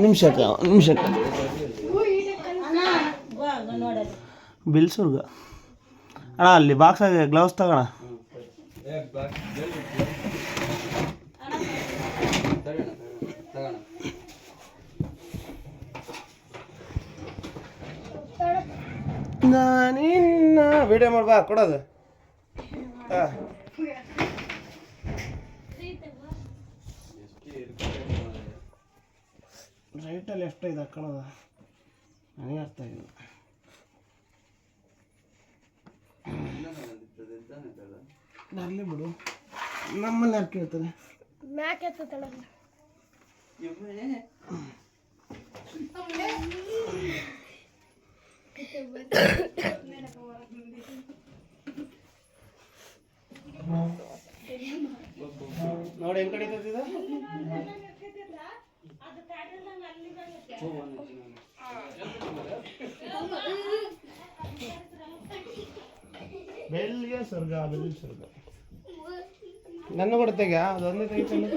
ನಿಮಿಷ ಬಿಲ್ಸುರ್ಗ ಅಣ್ಣ ಅಲ್ಲಿ ಬಾಕ್ಸ್ ಆಗಿ ಗ್ಲೌಸ್ ತಗೋಣ. ನಾನಿನ್ನ ವಿಡಿಯೋ ಮಾಡ್ಬಾ ಕೊಡೋದು. ರೈಟಲ್ಲಿ ಎಷ್ಟು ಇದು ಹಾಕೊಳ್ಳೋದು ನನಗೆ ಅರ್ಥ ಆಗಿಲ್ಲ. ಬರ್ಲಿ ಬಿಡು, ನಮ್ಮಲ್ಲಿ ಯಾರು ಕೇಳ್ತಾರೆ. ನೋಡಿ ಹೆಂಗ್ ಕಡಿತದ. ಬೆಳ್ಳಿಗೆ ಸ್ವರ್ಗ, ಬೆಳ್ಳಿ ಸ್ವರ್ಗ. ನನ್ನ ಕೊಡ್ತೆಗ ಅದೊಂದೇ ತೆಗಿತಾನೆ.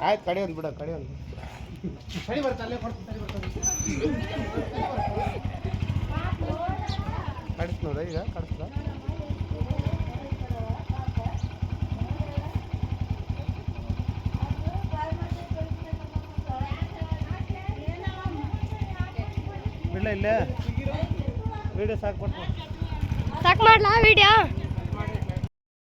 ಆಯ್ತು ಕಡಿ ಒಂದು ಬಿಡ, ಕಡಿ ಒಂದು ಕಡಿ ಬರ್ತಲ್ಲೇ ಕೊಡ್ತೀನಿ ಕಡಿಸ್ ನೋಡ ಈಗ ಕಡಿಸ್ದ. ಬಿಡ್ಲ ಇಲ್ಲೇ ವಿಡಿಯೋ ಸಾಕು ಮಾಡ್ಲಾ ವಿಡಿಯೋ.